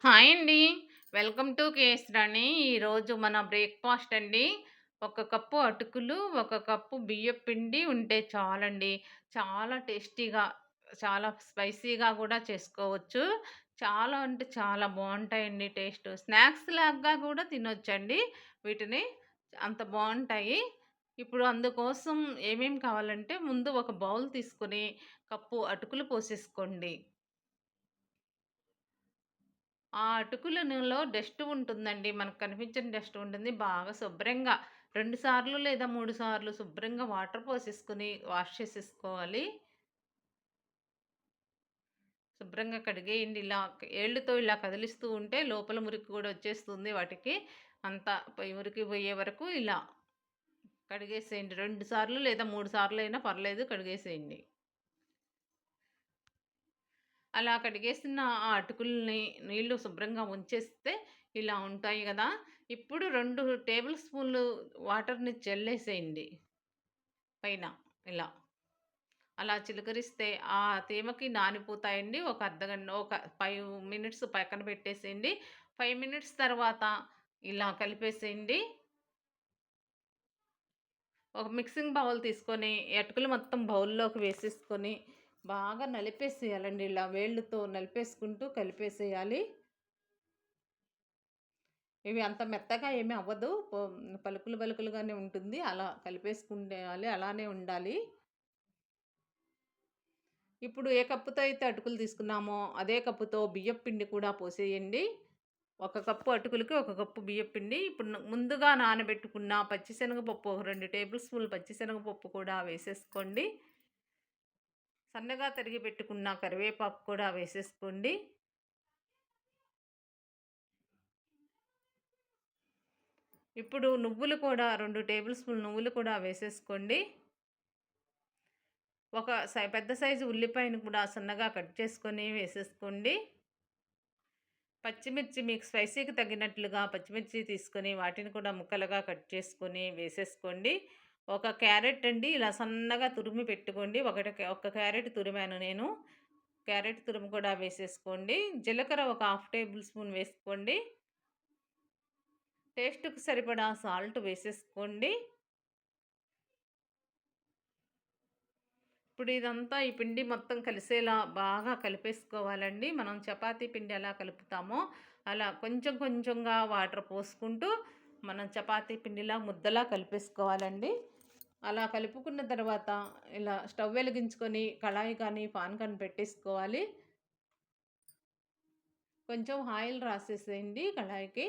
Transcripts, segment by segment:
Hi అండి. Welcome to KS రాణి. ఈరోజు మన బ్రేక్‌ఫాస్ట్ అండి. ఒక కప్పు అటుకులు, ఒక కప్పు బియ్యపు పిండి ఉంటే చాలండి. చాలా టేస్టీగా, చాలా స్పైసీగా గూడా చేసుకోవచ్చు. చాలా అంటే చాలా బావుంటాయండి టేస్ట్. స్నాక్స్ లాగా గూడా తినొచ్చండి వీటిని. అంత బావుంటాయి. ఇప్పుడు అందుకోసం ఏమేం కావాలంటే ముందు ఒక బౌల్ తీసుకొని కప్పు అటుకులు పోసేసుకోండి. ఆ అటుకులనులో డస్ట్ ఉంటుందండి. మనకు కనిపించని డస్ట్ ఉంటుంది. బాగా శుభ్రంగా 2 సార్లు లేదా 3 సార్లు శుభ్రంగా వాటర్ పోసేసుకొని వాష్ చేసేసుకోవాలి. శుభ్రంగా కడిగేయండి. ఏళ్ళుతో ఇలా కదిలిస్తూ ఉంటే లోపల మురికి కూడా వచ్చేస్తుంది వాటికి. అంతా మురికి పోయే వరకు ఇలా కడిగేసేయండి. 2 సార్లు లేదా 3 సార్లయినా పర్లేదు కడిగేసేయండి. అలా కడిగేసిన ఆ అటుకుల్ని నీళ్లు శుభ్రంగా ఉంచేస్తే ఇలా ఉంటాయి గదా! ఇప్పుడు 2 టేబుల్ స్పూన్‌లు వాటర్‌ని చల్లేసేయండి పైన ఇలా. అలా చిలకరిస్తే ఆ తేమకి నానిపోతాయండి. ఒక అర్ధగంట ఒక 5 మినిట్స్ పక్కన పెట్టేసేయండి. 5 మినిట్స్ తర్వాత ఇలా కలిపేసేయండి. ఒక మిక్సింగ్ బౌల్ తీసుకొని అటుకులు మొత్తం బౌల్‌లోకి వేసేసుకొని బాగా నలిపేసేయాలండి. ఇలా వేళ్ళుతో నలిపేసుకుంటూ కలిపేసేయాలి. ఇవి అంత మెత్తగా ఏమి అవ్వదు. పలుకులు పలుకులుగానే ఉంటుంది. అలా కలిపేసుకుండేయాలి. అలానే ఉండాలి. ఇప్పుడు ఏ కప్పుతో అయితే అటుకులు తీసుకున్నామో, అదే కప్పుతో బియ్యపు పిండి కూడా పోసేయండి. ఒక కప్పు అటుకులకి, ఒక కప్పు బియ్యపు పిండి. ఇప్పుడు ముందుగా నానబెట్టుకున్న పచ్చిశనగపప్పు ఒక 2 టేబుల్ స్పూన్‌లు పచ్చిశనగపప్పు కూడా వేసేసుకోండి. సన్నగా తరిగి పెట్టుకున్న కరివేపాకు కూడా వేసేసుకోండి. ఇప్పుడు నువ్వులు కూడా 2 టేబుల్ స్పూన్‌లు నువ్వులు కూడా వేసేసుకోండి. ఒక పెద్ద సైజు ఉల్లిపాయను కూడా సన్నగా కట్ చేసుకొని వేసేసుకోండి. పచ్చిమిర్చి మీకు స్పైసీకి తగినట్లుగా పచ్చిమిర్చి తీసుకొని వాటిని కూడా ముక్కలుగా కట్ చేసుకొని వేసేసుకోండి. ఒక క్యారెట్ అండి ఇలా సన్నగా తురిమి పెట్టుకోండి. ఒక క్యారెట్ తురిమాను నేను. క్యారెట్ తురుము కూడా వేసేసుకోండి. జీలకర్ర ఒక హాఫ్ టేబుల్ స్పూన్ వేసుకోండి. టేస్ట్‌కి సరిపడా సాల్ట్ వేసేసుకోండి. ఇప్పుడు ఇదంతా ఈ పిండి మొత్తం కలిసేలా బాగా కలిపేసుకోవాలండి. మనం చపాతీ పిండి ఎలా కలుపుతామో అలా కొంచెం కొంచెంగా వాటర్ పోసుకుంటూ మనం చపాతీ పిండిలా ముద్దలా కలిపేసుకోవాలండి. అలా కలుపుకున్న తర్వాత ఇలా స్టవ్ వెలిగించుకొని కళాయి కానీ, పాన్ కానీ పెట్టేసుకోవాలి. కొంచెం ఆయిల్ రాసేసేయండి కళాయికి.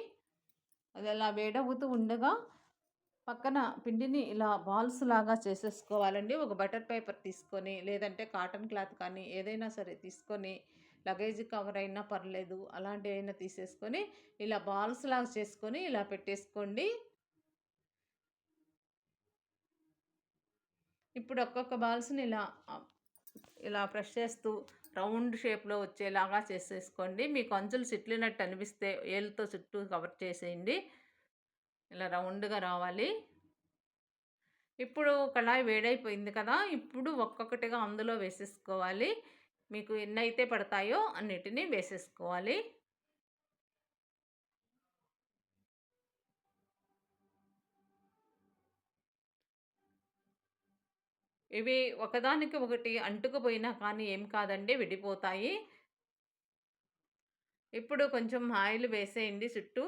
అది అలా వేడవుతూ ఉండగా పక్కన పిండిని ఇలా బాల్స్ లాగా చేసేసుకోవాలండి. ఒక బటర్ పేపర్ తీసుకొని, లేదంటే కాటన్ క్లాత్ కానీ ఏదైనా సరే తీసుకొని, లగేజ్ కవర్ అయినా పర్లేదు. అలాంటివైనా తీసేసుకొని, ఇలా బాల్స్ లాగా చేసుకొని ఇలా పెట్టేసుకోండి. ఇప్పుడు ఒక్కొక్క బాల్స్‌ని ఇలా ప్రెస్ చేస్తూ రౌండ్ షేప్‌లో వచ్చేలాగా చేసేసుకోండి. మీకు అంచులు చిట్లినట్టు అనిపిస్తే ఏళ్ళతో చుట్టూ కవర్ చేసేయండి. ఇలా రౌండ్‌గా రావాలి. ఇప్పుడు కళాయి వేడైపోయింది కదా! ఇప్పుడు ఒక్కొక్కటిగా అందులో వేసేసుకోవాలి. మీకు ఎన్నైతే పడతాయో అన్నిటిని వేసేసుకోవాలి. ఇవి ఒకదానికి ఒకటి అంటుకుపోయినా కానీ ఏం కాదండి విడిపోతాయి. ఇప్పుడు కొంచెం ఆయిల్ వేసేయండి చుట్టూ.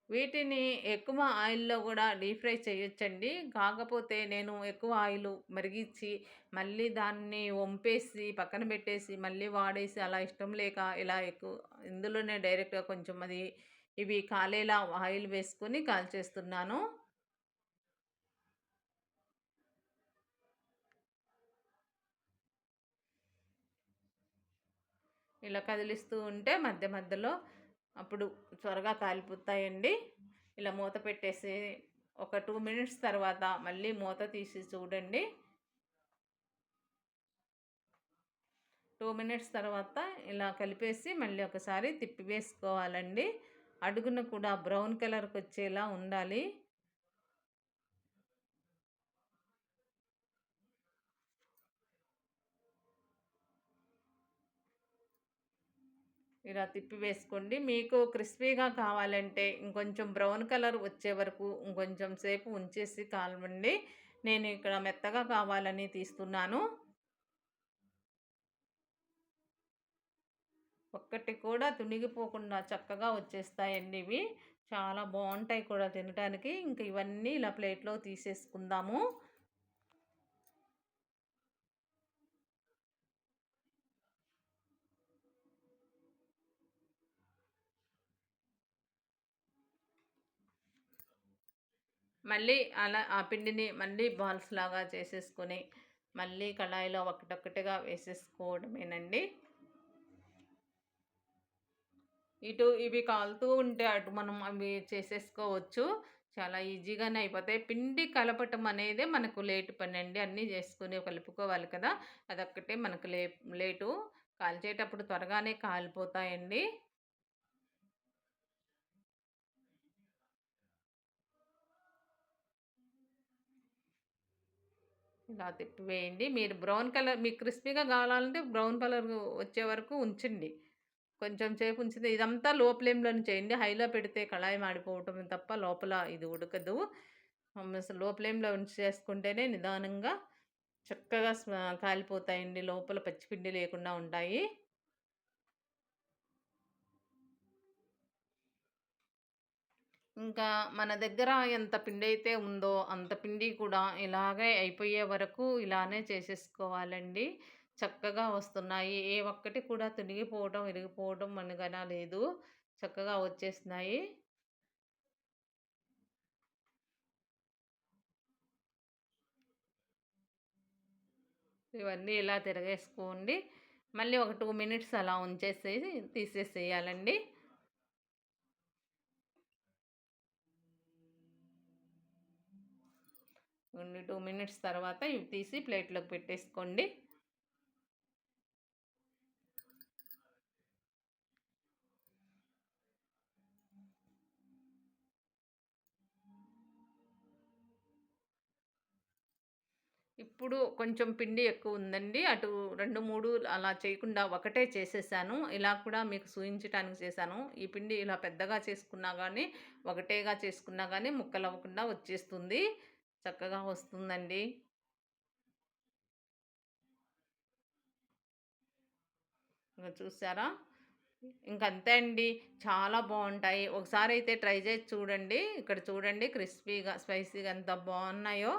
వీటిని ఎక్కువ ఆయిల్‌లో గూడా డీప్ ఫ్రై చేయొచ్చండి. కాకపోతే నేను ఎక్కువ ఆయిలు మరిగిచ్చి, మళ్ళీ దాన్ని వంపేసి, పక్కన పెట్టేసి, మళ్ళీ వాడేసి అలా ఇష్టం లేక ఇలా ఇందులోనే డైరెక్ట్‌గా కొంచెం ఇవి కాలేలా ఆయిల్ వేసుకొని కాల్చేస్తున్నాను. ఇలా కదిలిస్తూ ఉంటే మధ్య మధ్యలో అప్పుడు త్వరగా కాలిపోతాయండి. ఇలా మూత పెట్టేసి ఒక 2 మినిట్స్ తర్వాత మళ్ళీ మూత తీసి చూడండి. 2 మినిట్స్ తర్వాత ఇలా కలిపేసి మళ్ళీ ఒకసారి తిప్పివేసుకోవాలండి. అడుగున కూడా బ్రౌన్ కలర్‌కొచ్చేలా ఉండాలి. ఇలా తిప్పి వేసుకోండి. మీకు క్రిస్పీగా కావాలంటే ఇంకొంచెం బ్రౌన్ కలర్ వచ్చే వరకు ఇంకొంచెం సేపు ఉంచేసి కాలవండి. నేను ఇక్కడ మెత్తగా కావాలని తీస్తున్నాను. ఒక్కటి కూడా తునిగిపోకుండా చక్కగా వచ్చేస్తాయండి ఇవి. చాలా బావుంటాయి కూడా తినటానికి. ఇంక ఇవన్నీ ఇలా ప్లేట్‌లో తీసేసుకుందాము. మళ్ళీ అలా ఆ పిండిని మళ్ళీ బాల్స్ లాగా చేసేసుకొని, మళ్ళీ కళాయిలో ఒకటొక్కటిగా వేసేసుకోవడమేనండి. ఇటు ఇవి కాలుతూ ఉంటే అటు మనం అవి చేసేసుకోవచ్చు. చాలా ఈజీగానే అయిపోతాయి. పిండి కలపటం అనేదే మనకు లేట్ పనండి. అన్నీ చేసుకొని కలుపుకోవాలి కదా! అదొక్కటే మనకు లేటు. కాల్చేటప్పుడు త్వరగానే కాలిపోతాయండి. ఇలా తిప్పివేయండి. మీరు బ్రౌన్ కలర్ మీకు క్రిస్పీగా కావాలంటే బ్రౌన్ కలర్ వచ్చే వరకు ఉంచండి. కొంచెం సేపు ఉంచితే ఇదంతా లో ఫ్లేమ్‌లోనే చేయండి. హైలో పెడితే కళాయి మాడిపోవటం తప్ప లోపల ఇది ఉడకదు. లో ఫ్లేమ్‌లో ఉంచి చేసుకుంటేనే నిదానంగా చక్కగా కాలిపోతాయండి. లోపల పచ్చిపిండి లేకుండా ఉంటాయి. ఇంకా మన దగ్గర ఎంత పిండైతే ఉందో, అంత పిండి కూడా ఇలాగే అయిపోయే వరకు ఇలానే చేసేసుకోవాలండి. చక్కగా వస్తున్నాయి. ఏ ఒక్కటి కూడా తునిగిపోవడం, ఇరిగిపోవడం మనగన లేదు. చక్కగా వచ్చేస్తున్నాయి. ఇవన్నీ ఇలా తిరగేసుకోండి. మళ్ళీ ఒక 2 మినిట్స్ అలా ఉంచేసేసి తీసేసేయాలండి. ఓన్లీ 2 మినిట్స్ తర్వాత ఇవి తీసి ప్లేట్‌లోకి పెట్టేసుకోండి. ఇప్పుడు కొంచెం పిండి ఎక్కువుందండి. అటు 2, 3 అలా చేయకుండా ఒకటే చేసేసాను. ఇలా కూడా మీకు చూయించటానికి చేశాను. ఈ పిండి ఇలా పెద్దగా చేసుకున్నా గానీ, ఒకటేగా చేసుకున్నా గానీ ముక్కలవ్వకుండా వచ్చేస్తుంది. చక్కగా వస్తుందండి. ఇంగ చూసారా? ఇంకంతే అండి. చాలా బావుంటాయి. ఒకసారయితే ట్రై చేసి చూడండి. ఇక్కడ చూడండి క్రిస్పీగా, స్పైసీగా ఎంత బావున్నాయో.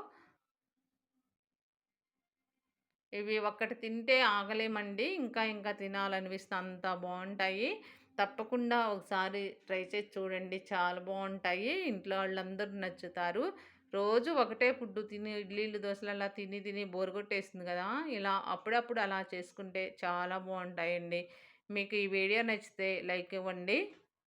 ఇవి ఒక్కటి తింటే ఆగలేమండి. ఇంకా ఇంకా తినాలనిపిస్తే అంత బావుంటాయి. తప్పకుండా ఒకసారి ట్రై చేసి చూడండి. చాలా బావుంటాయి. ఇంట్లో వాళ్ళందరూ నచ్చుతారు. రోజు ఒకటే ఫుడ్డు తిని ఇడ్లీలు, దోసలు అలా తిని తిని బోర్ కొట్టేస్తుంది గదా! ఇలా అప్పుడప్పుడు అలా చేసుకుంటే చాలా బావుంటాయండి. మీకు ఈ వీడియో నచ్చితే లైక్ ఇవ్వండి.